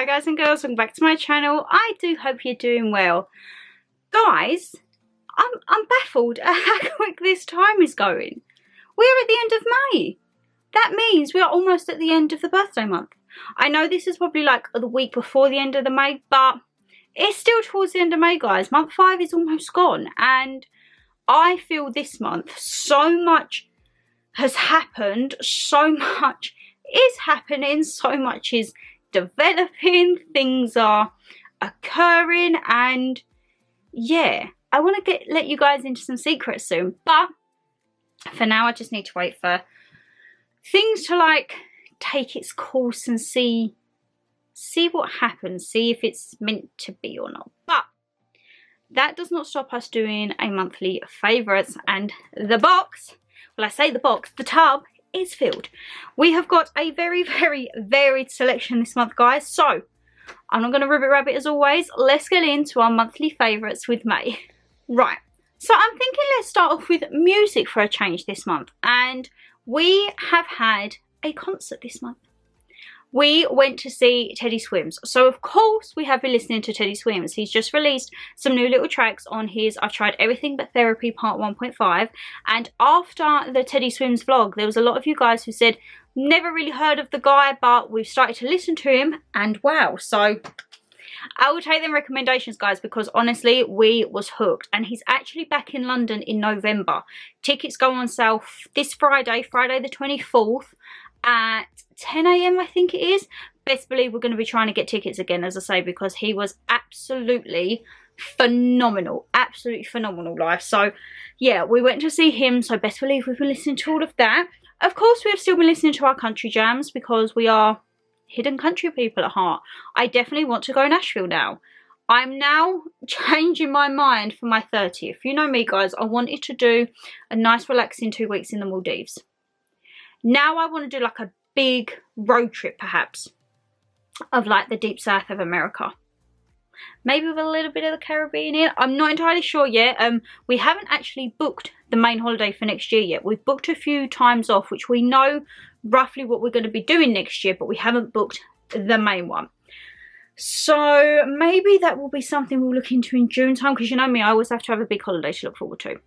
Hi guys and girls, welcome back to my channel. I do hope you're doing well. Guys, I'm baffled at how quick this time is going. We're at the end of May. That means we are almost at the end of the birthday month. I know this is probably like the week before the end of the May, but it's still towards the end of May, guys. Month 5 is almost gone, and I feel this month so much has happened, so much is happening, so much is developing, things are occurring, and yeah, I want to let you guys into some secrets soon, but for now I just need to wait for things to like take its course and see what happens, see if it's meant to be or not. But that does not stop us doing a monthly favourites, and the box, well, I say the box, the tub is filled. We have got a very, very varied selection this month, guys, so I'm not going to ribbit rabbit as always. Let's get into our monthly favourites with May. Right, so I'm thinking let's start off with music for a change this month, and we have had a concert this month. We went to see Teddy Swims. So of course we have been listening to Teddy Swims. He's just released some new little tracks on his I've Tried Everything But Therapy Part 1.5. And after the Teddy Swims vlog, there was a lot of you guys who said, never really heard of the guy, but we've started to listen to him, and wow. So I will take them recommendations, guys, because honestly, we was hooked. And he's actually back in London in November. Tickets go on sale this Friday, Friday the 24th. At 10 AM I think it is. Best believe we're going to be trying to get tickets again, as I say, because he was absolutely phenomenal. Absolutely phenomenal live. So yeah, we went to see him, so best believe we've been listening to all of that. Of course we have still been listening to our country jams, because we are hidden country people at heart. I definitely want to go Nashville now. I'm now changing my mind for my 30th. You know me, guys, I wanted to do a nice relaxing 2 weeks in the Maldives. Now I want to do like a big road trip, perhaps, of like the deep south of America. Maybe with a little bit of the Caribbean in. I'm not entirely sure yet. We haven't actually booked the main holiday for next year yet. We've booked a few times off, which we know roughly what we're going to be doing next year, but we haven't booked the main one. So maybe that will be something we'll look into in June time, because you know me, I always have to have a big holiday to look forward to.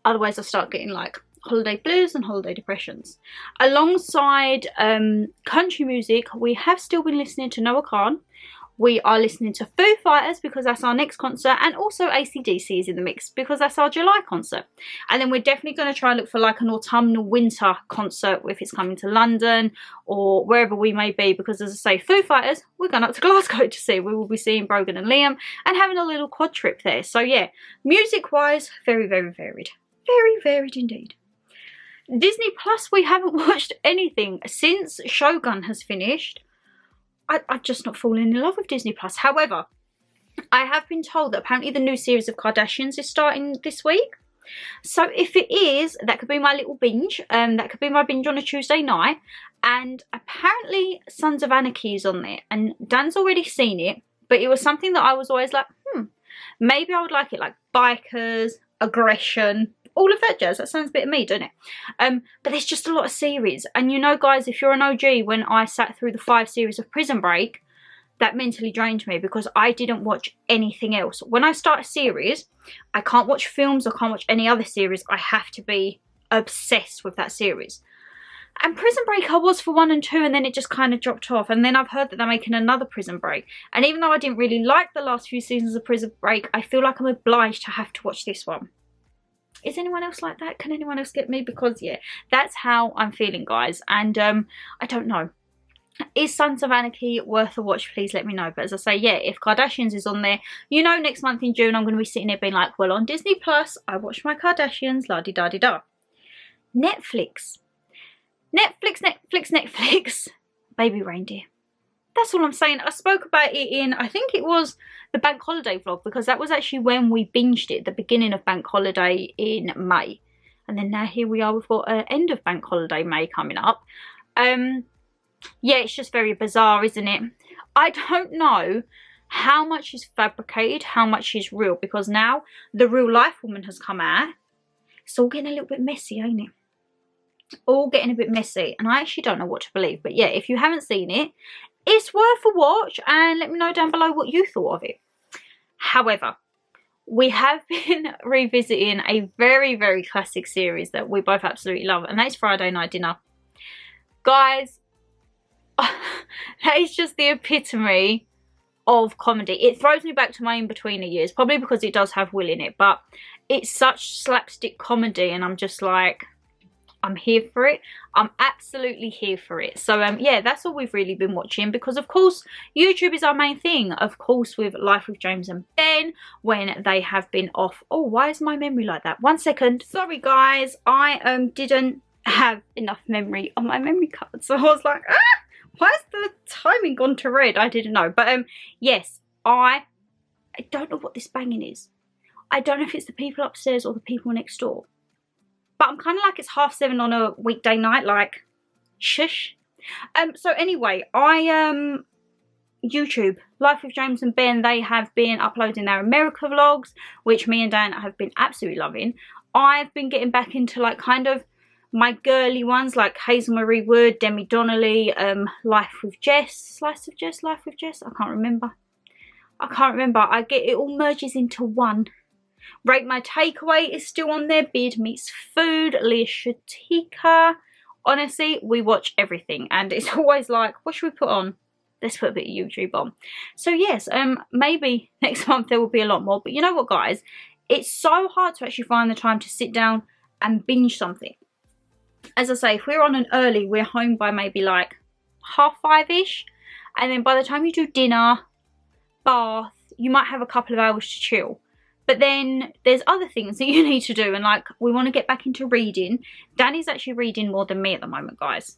Otherwise I start getting like holiday blues and holiday depressions. Alongside country music, we have still been listening to Noah Khan. We are listening to Foo Fighters because that's our next concert, and also AC/DC is in the mix because that's our July concert. And then we're definitely going to try and look for like an autumnal winter concert if it's coming to London or wherever we may be, because as I say, Foo Fighters, we're going up to Glasgow to see. We will be seeing Brogan and Liam and having a little quad trip there. So yeah, music wise, very, very varied. Very varied indeed. Disney Plus, we haven't watched anything since Shogun has finished. I've just not fallen in love with Disney Plus. However, I have been told that apparently the new series of Kardashians is starting this week. So if it is, that could be my little binge. That could be my binge on a Tuesday night. And apparently Sons of Anarchy is on there. And Dan's already seen it. But it was something that I was always like, maybe I would like it. Like bikers, aggression, all of that jazz. That sounds a bit of me, doesn't it? But there's just a lot of series. And you know, guys, if you're an OG, when I sat through the 5 series of Prison Break, that mentally drained me because I didn't watch anything else. When I start a series, I can't watch films, I can't watch any other series. I have to be obsessed with that series. And Prison Break I was for 1 and 2, and then it just kind of dropped off. And then I've heard that they're making another Prison Break. And even though I didn't really like the last few seasons of Prison Break, I feel like I'm obliged to have to watch this one. Is anyone else like that? Can anyone else get me? Because yeah, that's how I'm feeling, guys. And I don't know. Is Sons of Anarchy worth a watch? Please let me know. But as I say, yeah, if Kardashians is on there, you know, next month in June, I'm going to be sitting there being like, well, on Disney Plus, I watched my Kardashians, la-di-da-di-da. Netflix. Netflix. Baby Reindeer. That's all I'm saying. I spoke about it in, I think it was the bank holiday vlog, because that was actually when we binged it, the beginning of bank holiday in May. And then now here we are, we've got an end of bank holiday May coming up. Yeah, it's just very bizarre, isn't it? I don't know how much is fabricated, how much is real, because now the real life woman has come out. It's all getting a little bit messy, ain't it? All getting a bit messy, and I actually don't know what to believe. But yeah, if you haven't seen it, it's worth a watch, and let me know down below what you thought of it. However, we have been revisiting a very, very classic series that we both absolutely love, and that is Friday Night Dinner. Guys, that is just the epitome of comedy. It throws me back to my In-Betweener years, probably because it does have Will in it, but it's such slapstick comedy, and I'm just like, I'm here for it. I'm absolutely here for it. So yeah, that's all we've really been watching, because of course YouTube is our main thing. Of course, with Life with James and Ben, when they have been off. Oh, why is my memory like that? 1 second. Sorry guys, I didn't have enough memory on my memory card, so I was like, ah, why has the timing gone to red? I didn't know. But yes, I don't know what this banging is. I don't know if it's the people upstairs or the people next door. But I'm kind of like, it's 7:30 on a weekday night, like, shush. So anyway, YouTube, Life with James and Ben, they have been uploading their America vlogs, which me and Dan have been absolutely loving. I've been getting back into like kind of my girly ones, like Hazel Marie Wood, Demi Donnelly, Life with Jess, Slice of Jess, Life with Jess, I can't remember. I get, it all merges into one. Rate My Takeaway is still on there, Beard Meets Food, Leah Shatika. Honestly, we watch everything, and it's always like, what should we put on? Let's put a bit of YouTube on. So yes, maybe next month there will be a lot more, but you know what guys, it's so hard to actually find the time to sit down and binge something. As I say, if we're on an early, we're home by maybe like 5:30ish, and then by the time you do dinner, bath, you might have a couple of hours to chill. But then there's other things that you need to do, and like, we want to get back into reading. Danny's actually reading more than me at the moment, guys.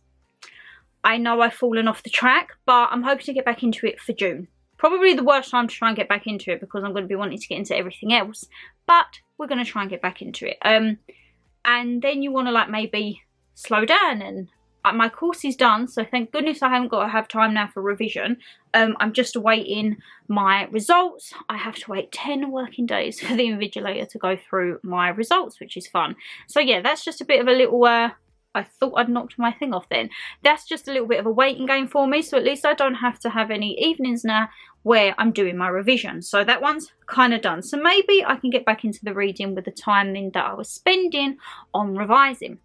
I know I've fallen off the track, but I'm hoping to get back into it for June. Probably the worst time to try and get back into it, because I'm going to be wanting to get into everything else. But we're going to try and get back into it. And then you want to like maybe slow down, and my course is done, so thank goodness I haven't got to have time now for revision. I'm just awaiting my results. I have to wait 10 working days for the invigilator to go through my results, which is fun. So yeah, that's just a bit of a little, I thought I'd knocked my thing off then. That's just a little bit of a waiting game for me, so at least I don't have to have any evenings now where I'm doing my revision. So that one's kind of done. So maybe I can get back into the reading with the time then that I was spending on revising.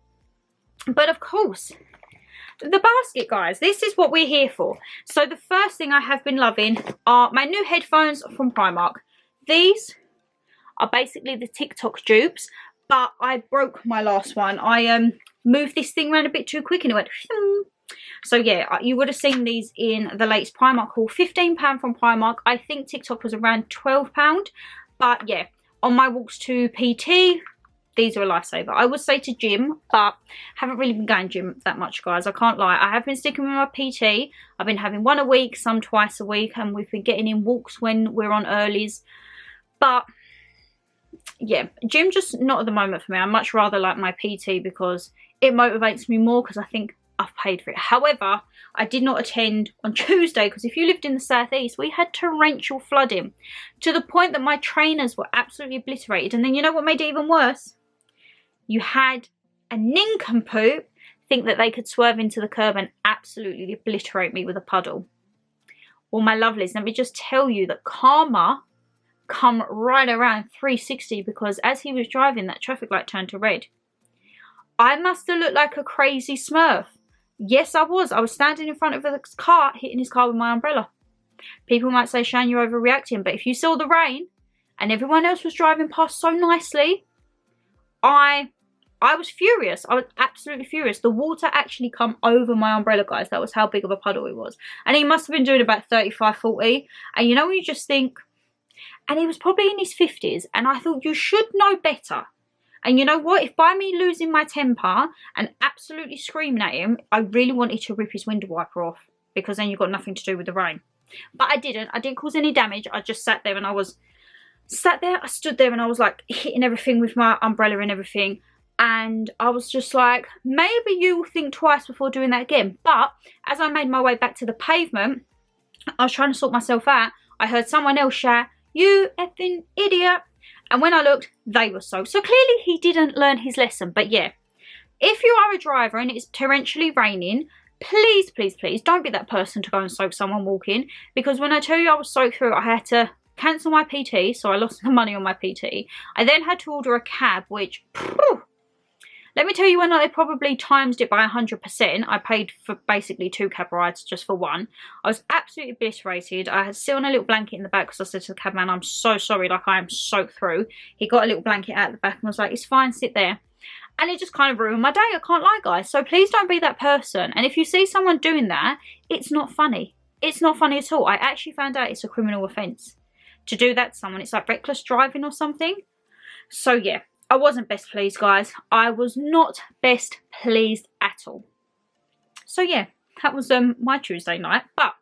But of course, the basket, guys, this is what we're here for. So the first thing I have been loving are my new headphones from Primark. These are basically the TikTok dupes, but I broke my last one. I moved this thing around a bit too quick and it went so yeah, you would have seen these in the latest Primark haul. £15 from Primark. I think TikTok was around £12, but yeah, on my walks to PT, these are a lifesaver. I would say to gym, but haven't really been going gym that much, guys. I can't lie. I have been sticking with my PT. I've been having one a week, some twice a week, and we've been getting in walks when we're on earlies. But yeah, gym just not at the moment for me. I much rather like my PT because it motivates me more, because I think I've paid for it. However, I did not attend on Tuesday because if you lived in the southeast, we had torrential flooding to the point that my trainers were absolutely obliterated. And then you know what made it even worse? You had a nincompoop think that they could swerve into the curb and absolutely obliterate me with a puddle. Well, my lovelies, let me just tell you that karma come right around 360, because as he was driving, that traffic light turned to red. I must have looked like a crazy smurf. Yes, I was. I was standing in front of the car, hitting his car with my umbrella. People might say, Shan, you're overreacting, but if you saw the rain and everyone else was driving past so nicely, I was furious. I was absolutely furious. The water actually come over my umbrella, guys. That was how big of a puddle it was. And he must have been doing about 35, 40. And you know when you just think, and he was probably in his 50s. And I thought, you should know better. And you know what? If by me losing my temper and absolutely screaming at him, I really wanted to rip his window wiper off, because then you've got nothing to do with the rain. But I didn't. I didn't cause any damage. I just sat there and I stood there and I was like hitting everything with my umbrella and everything. And I was just like, maybe you will think twice before doing that again. But as I made my way back to the pavement, I was trying to sort myself out. I heard someone else shout, you effing idiot. And when I looked, they were soaked. So clearly he didn't learn his lesson. But yeah, if you are a driver and it's torrentially raining, please, please, please don't be that person to go and soak someone walking, because when I tell you I was soaked through, I had to cancel my PT, so I lost the money on my PT. I then had to order a cab, which, phew, let me tell you, when I probably times it by 100%, I paid for basically 2 cab rides just for one. I was absolutely obliterated. I had still on a little blanket in the back because I said to the cabman, I'm so sorry, like I am soaked through. He got a little blanket out the back and was like, it's fine, sit there. And it just kind of ruined my day, I can't lie, guys. So please don't be that person. And if you see someone doing that, it's not funny. It's not funny at all. I actually found out it's a criminal offence to do that to someone. It's like reckless driving or something. So yeah, I wasn't best pleased, guys. I was not best pleased at all. So yeah, that was my Tuesday night. But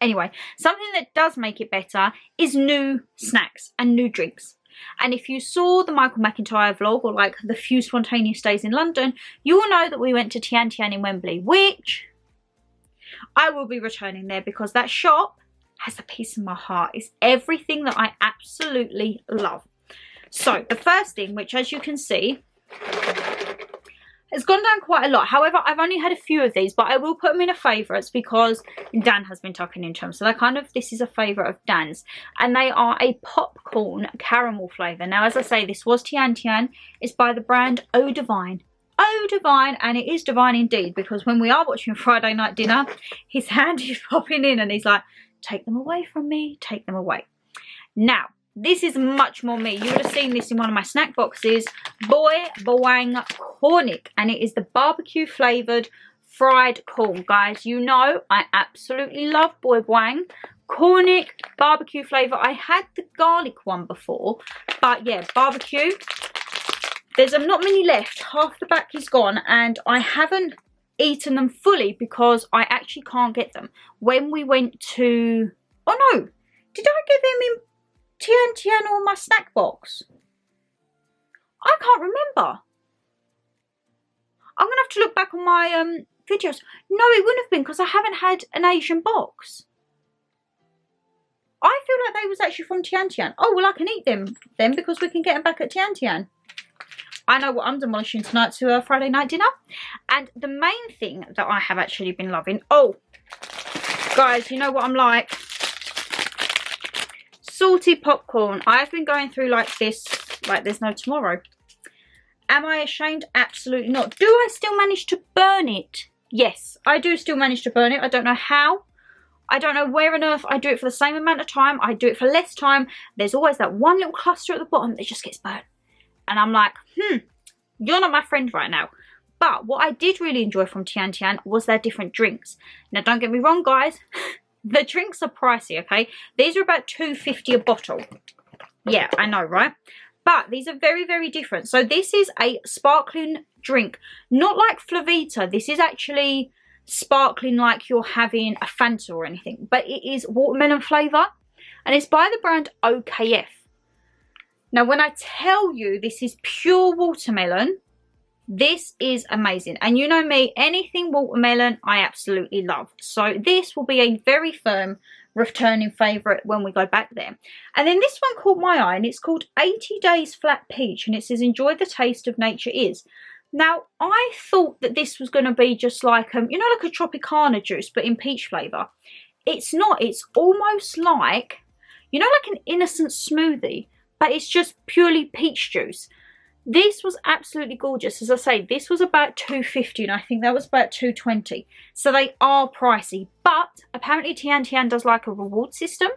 anyway, something that does make it better is new snacks and new drinks. And if you saw the Michael McIntyre vlog, or like the few spontaneous days in London, you will know that we went to Tian Tian in Wembley, which I will be returning there because that shop has a piece of my heart. It's everything that I absolutely love. So the first thing, which as you can see, has gone down quite a lot. However, I've only had a few of these, but I will put them in a favourites because Dan has been tucking into them. So they're kind of, this is a favourite of Dan's. And they are a popcorn caramel flavour. Now, as I say, this was Tian Tian. It's by the brand Eau Divine. Eau Divine, and it is divine indeed, because when we are watching Friday Night Dinner, his hand is popping in and he's like, take them away from me, take them away. Now, this is much more me. You would have seen this in one of my snack boxes. Boy Bawang Cornick. And it is the barbecue flavoured fried corn. Guys, you know I absolutely love Boy Bawang Cornick barbecue flavour. I had the garlic one before. But yeah, barbecue. There's not many left. Half the back is gone. And I haven't eaten them fully because I actually can't get them. When we went to... Oh no. Did I get them in Tian Tian or my snack box? I can't remember. I'm going to have to look back on my videos. No, it wouldn't have been because I haven't had an Asian box. I feel like they was actually from Tian Tian. Oh, well, I can eat them then because we can get them back at Tian Tian. I know what I'm demolishing tonight to a Friday night dinner. And the main thing that I have actually been loving... Oh, guys, you know what I'm like? Salty popcorn. I've been going through like this, like there's no tomorrow. Am I ashamed? Absolutely not. Do I still manage to burn it? Yes, I do still manage to burn it. I don't know how. I don't know where on earth I do it for the same amount of time. I do it for less time. There's always that one little cluster at the bottom that just gets burnt. And I'm like, you're not my friend right now. But what I did really enjoy from Tian Tian was their different drinks. Now, don't get me wrong, guys. The drinks are pricey, okay? These are about $2.50 a bottle. Yeah, I know, right? But these are very, very different. So this is a sparkling drink. Not like Flavita. This is actually sparkling like you're having a Fanta or anything. But it is watermelon flavour. And it's by the brand OKF. Now, when I tell you this is pure watermelon, this is amazing. And you know me, anything watermelon, I absolutely love. So this will be a very firm returning favourite when we go back there. And then this one caught my eye, and it's called 80 Days Flat Peach. And it says, enjoy the taste of nature is. Now, I thought that this was going to be just like, you know, like a Tropicana juice, but in peach flavour. It's not. It's almost like, you know, like an innocent smoothie, but it's just purely peach juice. This was absolutely gorgeous. As I say, this was about $2.50 and I think that was about $2.20. So they are pricey. But apparently Tian Tian does like a reward system.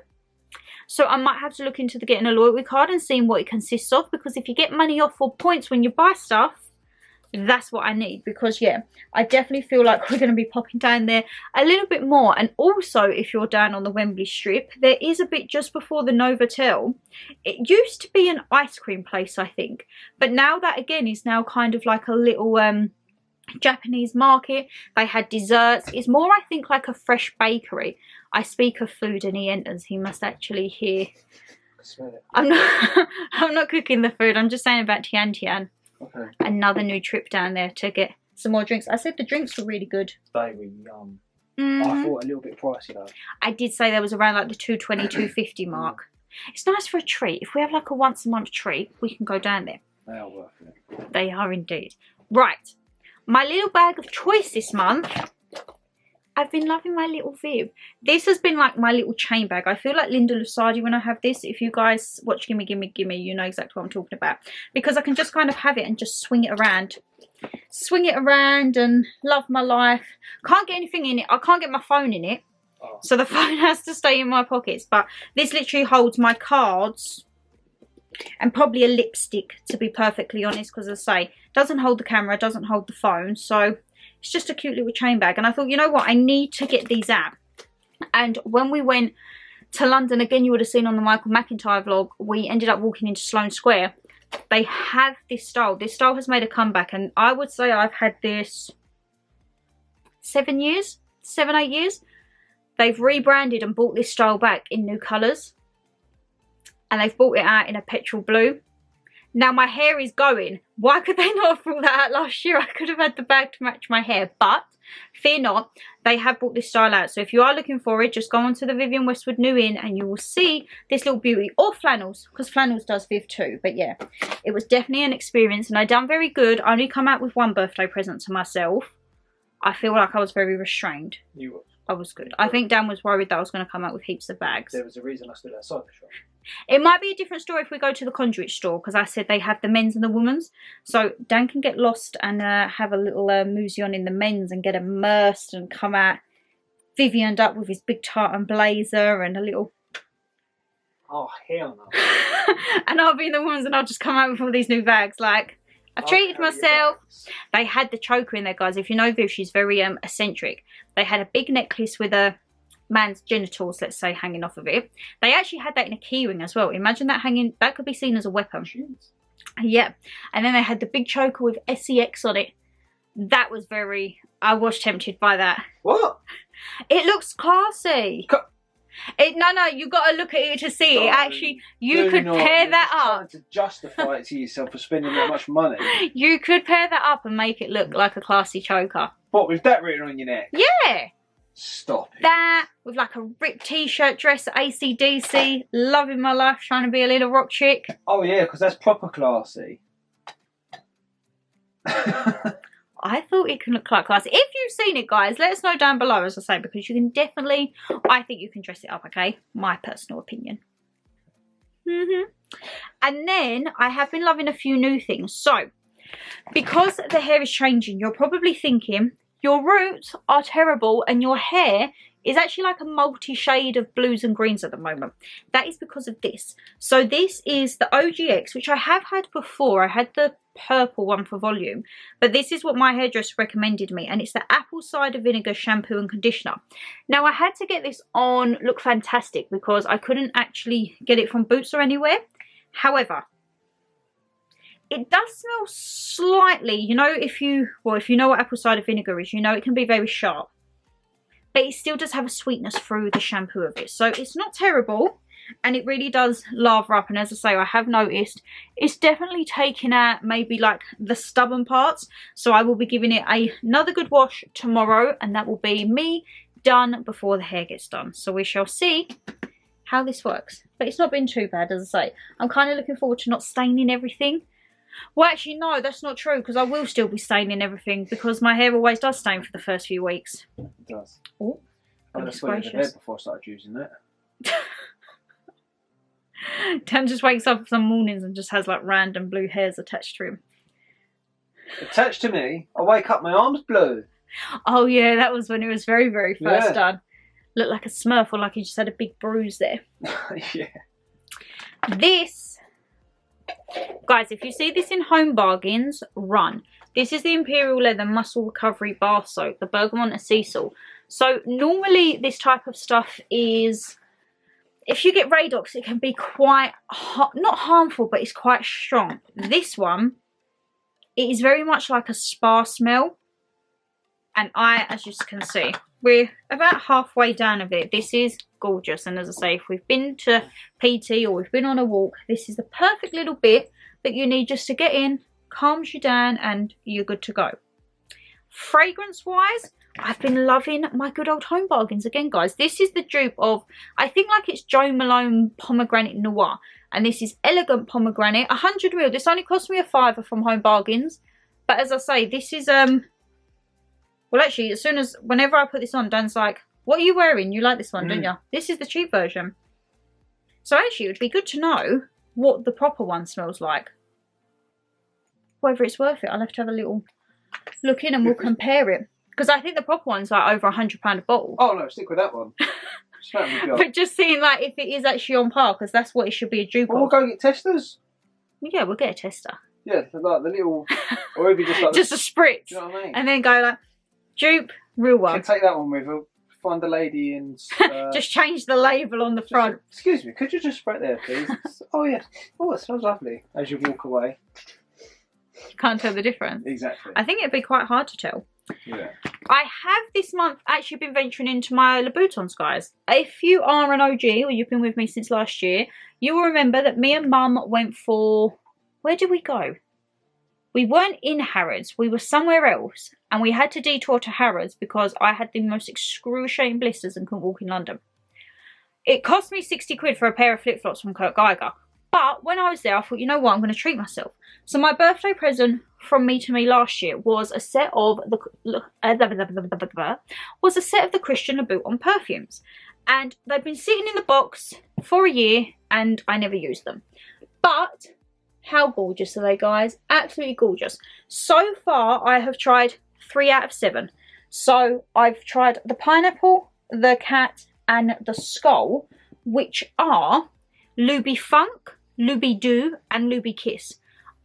So I might have to look into getting a loyalty card and seeing what it consists of. Because if you get money off or points when you buy stuff, that's what I need. Because yeah, I definitely feel like we're going to be popping down there a little bit more. And also, if you're down on the Wembley Strip, there is a bit just before the Novotel. It used to be an ice cream place, I think. But now that again is now kind of like a little Japanese market. They had desserts. It's more, I think, like a fresh bakery. I speak of food and he enters. He must actually hear. I'm not cooking the food. I'm just saying about Tian Tian. Okay. Another new trip down there to get some more drinks. I said the drinks were really good. They were yum. I thought a little bit pricey though. I did say there was around like the $2.20, $2.50 mark. It's nice for a treat. If we have like a once a month treat, we can go down there. They are worth it. They are indeed. Right. My little bag of choice this month I've been loving my little Viv. This has been like my little chain bag. I feel like Linda Lusardi when I have this. If you guys watch Gimme Gimme Gimme, you know exactly what I'm talking about. Because I can just kind of have it and just swing it around. Swing it around and love my life. Can't get anything in it. I can't get my phone in it. Oh. So the phone has to stay in my pockets. But this literally holds my cards and probably a lipstick, to be perfectly honest. Because as I say, doesn't hold the camera, doesn't hold the phone. So it's just a cute little chain bag. And I thought, you know what? I need to get these out. And when we went to London, again, you would have seen on the Michael McIntyre vlog, we ended up walking into Sloane Square. They have this style. This style has made a comeback. And I would say I've had this 7 years, 7, 8 years. They've rebranded and brought this style back in new colours. And they've brought it out in a petrol blue. Now my hair is going. Why could they not have brought that out last year? I could have had the bag to match my hair. But fear not, they have brought this style out. So if you are looking for it, just go onto the Vivienne Westwood New In and you will see this little beauty. Or flannels, because flannels does Viv too. But yeah, it was definitely an experience and I done very good. I only come out with one birthday present to myself. I feel like I was very restrained. You were. I was good. I think Dan was worried that I was going to come out with heaps of bags. There was a reason I stood outside the shop. It might be a different story if we go to the Conduit store, because I said they have the men's and the women's. So Dan can get lost and have a little museum in the men's and get immersed and come out Vivian'd up with his big tartan blazer and a little... Oh, hell no. And I'll be in the women's and I'll just come out with all these new bags. Like, I've treated myself. They had the choker in there, guys. If you know Viv, she's very eccentric. They had a big necklace with a man's genitals, let's say, hanging off of it. They actually had that in a keyring as well. Imagine that hanging. That could be seen as a weapon. Yeah. And then they had the big choker with sex on it. That was very... I was tempted by that. What? It looks classy. No, you got to look at it to see it. Actually, you could pair that up. To justify it to yourself for spending that much money. You could pair that up and make it look like a classy choker. What, with that written on your neck? Yeah. Stop it. That, with like a ripped t-shirt dress at AC/DC, loving my life, trying to be a little rock chick. Oh yeah, because that's proper classy. I thought it can look quite classy. If you've seen it, guys, let us know down below, as I say, because you can definitely, I think you can dress it up, okay? My personal opinion. And then I have been loving a few new things. So, because the hair is changing, you're probably thinking, your roots are terrible and your hair is actually like a multi-shade of blues and greens at the moment. That is because of this. So this is the OGX, which I have had before. I had the purple one for volume, but this is what my hairdresser recommended me, and it's the apple cider vinegar shampoo and conditioner. Now I had to get this on Look Fantastic because I couldn't actually get it from Boots or anywhere. However, it does smell slightly, you know, if you know what apple cider vinegar is, you know it can be very sharp. But it still does have a sweetness through the shampoo of it. So it's not terrible. And it really does lather up. And as I say, I have noticed it's definitely taking out maybe like the stubborn parts. So I will be giving it another good wash tomorrow. And that will be me done before the hair gets done. So we shall see how this works. But it's not been too bad, as I say. I'm kind of looking forward to not staining everything. Well, actually, no, that's not true, because I will still be staining everything, because my hair always does stain for the first few weeks. It does. Oh, I just went in bed before I started using that. Dan just wakes up some mornings and just has like random blue hairs attached to him. Attached to me? I wake up, my arm's blue. Oh yeah, that was when it was very, very first done. Looked like a Smurf, or like he just had a big bruise there. Yeah. This... Guys, if you see this in Home Bargains, run. This is the Imperial Leather Muscle Recovery Bath Soap, the Bergamot and Sea Salt. So normally this type of stuff is, if you get Radox, it can be quite, not harmful, but it's quite strong. This one, it is very much like a spa smell. And as you can see, we're about halfway down of it. This is gorgeous. And as I say, if we've been to PT or we've been on a walk, this is the perfect little bit that you need just to get in, calms you down, and you're good to go. Fragrance wise, I've been loving my good old Home Bargains again, guys. This is the dupe of, I think like it's Jo Malone Pomegranate Noir. And this is Elegant Pomegranate, 100ml. This only cost me a £5 from Home Bargains. But as I say, this is Well, actually, whenever I put this on, Dan's like, what are you wearing? You like this one, don't you? This is the cheap version. So actually, it would be good to know what the proper one smells like. Whether it's worth it, I'll have to have a little look in and we'll compare it. Because I think the proper one's like over £100 a bottle. Oh no, stick with that one. But just seeing like if it is actually on par, because that's what it should be a dupe of. We'll go get testers. Yeah, we'll get a tester. Yeah, like the little, or maybe just like just a spritz. Do you know what I mean? And then go like, dupe, real one. You can take that one with her, find a lady and... just change the label on the front. Excuse me, could you just spray it there, please? Oh yes. Oh, it smells lovely. As you walk away. You can't tell the difference. Exactly. I think it'd be quite hard to tell. Yeah. I have this month actually been venturing into my Louboutins, guys. If you are an OG or you've been with me since last year, you will remember that me and Mum went for... Where did we go? We weren't in Harrods. We were somewhere else. And we had to detour to Harrods because I had the most excruciating blisters and couldn't walk in London. It cost me 60 quid for a pair of flip-flops from Kurt Geiger. But when I was there, I thought, you know what, I'm going to treat myself. So my birthday present from me to me last year was a set of the Christian Louboutin perfumes. And they've been sitting in the box for a year and I never used them. But how gorgeous are they, guys? Absolutely gorgeous. So far, I have tried 3 out of 7. So I've tried the pineapple, the cat, and the skull, which are Luby Funk, Luby Do, and Luby Kiss.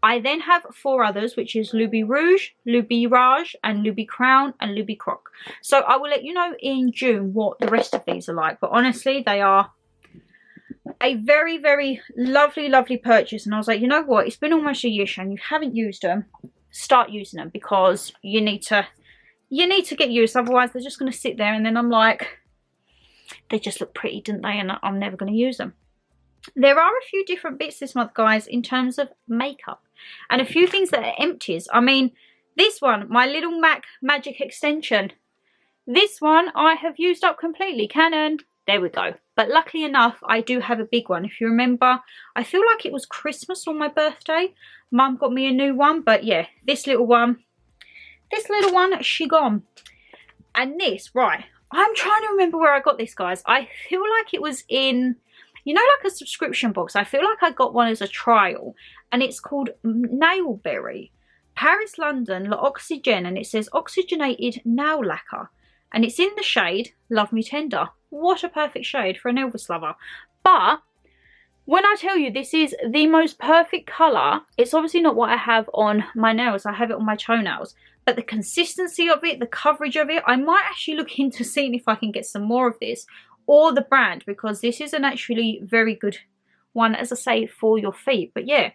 I then have 4 others, which is Luby Rouge, Luby Raj, and Luby Crown, and Luby Croc. So I will let you know in June what the rest of these are like. But honestly, they are a very, very lovely, lovely purchase. And I was like, you know what? It's been almost a year, Shan. You haven't used them. Start using them because you need to get used. Otherwise, they're just going to sit there. And then I'm like, they just look pretty, didn't they? And I'm never going to use them. There are a few different bits this month, guys, in terms of makeup. And a few things that are empties. I mean, this one, my little MAC Magic Extension. This one I have used up completely. Canon. There we go. But luckily enough, I do have a big one. If you remember, I feel like it was Christmas on my birthday. Mum got me a new one. But yeah, this little one, she gone. And this, right. I'm trying to remember where I got this, guys. I feel like it was in... You know, like a subscription box. I feel like I got one as a trial. And it's called Nailberry. Paris, London, L'Oxygène. And it says Oxygenated Nail Lacquer. And it's in the shade Love Me Tender. What a perfect shade for an Elvis lover. But when I tell you this is the most perfect colour, it's obviously not what I have on my nails. I have it on my toenails. But the consistency of it, the coverage of it, I might actually look into seeing if I can get some more of this. Or the brand, because this is an actually very good one, as I say, for your feet. But yeah,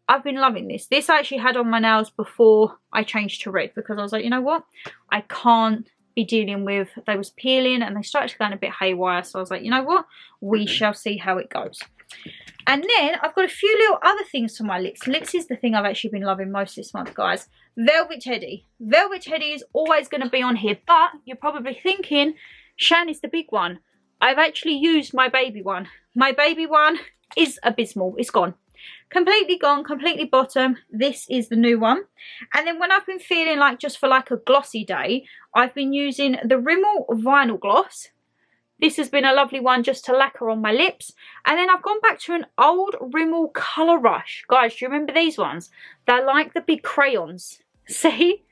I've been loving this. This I actually had on my nails before I changed to red, because I was like, you know what? I can't be dealing with, they was peeling and they started to go a bit haywire. So I was like, you know what? We shall see how it goes. And then I've got a few little other things for my lips. Lips is the thing I've actually been loving most this month, guys. Velvet Teddy. Velvet Teddy is always going to be on here, but you're probably thinking, Shan is the big one. I've actually used my baby one. My baby one is abysmal. It's gone. Completely gone. Completely bottom. This is the new one. And then when I've been feeling like just for like a glossy day, I've been using the Rimmel Vinyl Gloss. This has been a lovely one just to lacquer on my lips. And then I've gone back to an old Rimmel Colour Rush. Guys, do you remember these ones? They're like the big crayons. See?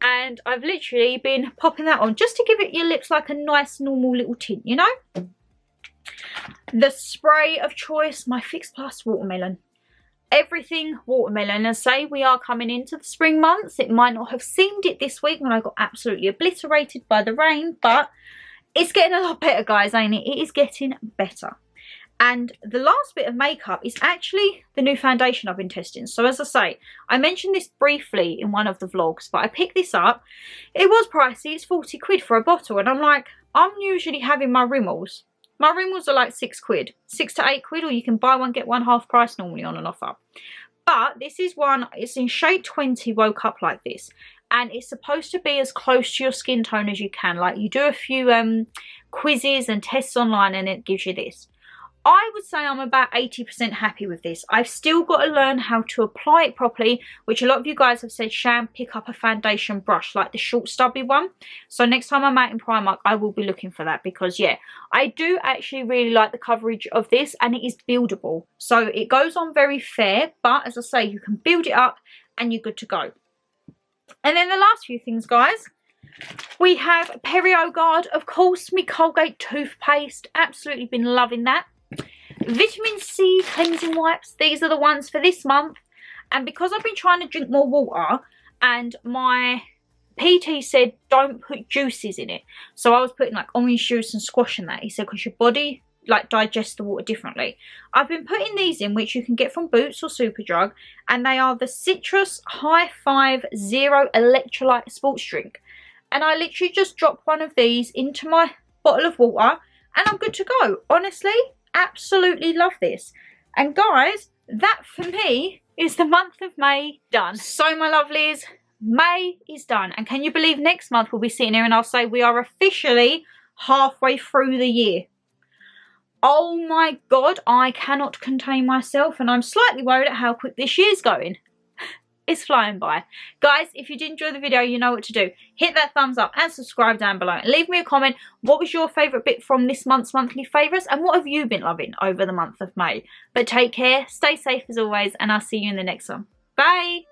And I've literally been popping that on just to give it your lips like a nice normal little tint, you know. The spray of choice, my Fix Plus Watermelon. Everything watermelon. As say, we are coming into the spring months. It might not have seemed it this week when I got absolutely obliterated by the rain, but it's getting a lot better, guys, ain't it? It is getting better. And the last bit of makeup is actually the new foundation I've been testing. So as I say, I mentioned this briefly in one of the vlogs, but I picked this up. It was pricey. It's 40 quid for a bottle. And I'm like, I'm usually having my Rimmels. My Rimmels are like 6 quid. 6 to 8 quid, or you can buy one, get one half price normally on an offer. But this is one, it's in shade 20, Woke Up Like This. And it's supposed to be as close to your skin tone as you can. Like you do a few quizzes and tests online and it gives you this. I would say I'm about 80% happy with this. I've still got to learn how to apply it properly, which a lot of you guys have said, Shan, pick up a foundation brush, like the short stubby one. So next time I'm out in Primark, I will be looking for that, because yeah, I do actually really like the coverage of this, and it is buildable. So it goes on very fair, but as I say, you can build it up and you're good to go. And then the last few things, guys. We have PerioGard, of course, my Colgate toothpaste. Absolutely been loving that. Vitamin C cleansing wipes. These are the ones for this month. And because I've been trying to drink more water, and my PT said don't put juices in it. So I was putting like orange juice and squash in that. He said because your body like digests the water differently. I've been putting these in, which you can get from Boots or Superdrug. And they are the Citrus High 5 Zero Electrolyte Sports Drink. And I literally just drop one of these into my bottle of water and I'm good to go. Honestly, absolutely love this. And guys, that for me is the month of May done. So my lovelies, May is done. And can you believe next month we'll be sitting here and I'll say we are officially halfway through the year. Oh my God, I cannot contain myself, and I'm slightly worried at how quick this year's going. It's flying by. Guys, if you did enjoy the video, you know what to do. Hit that thumbs up and subscribe down below. And leave me a comment. What was your favourite bit from this month's monthly favourites? And what have you been loving over the month of May? But take care, stay safe as always, and I'll see you in the next one. Bye!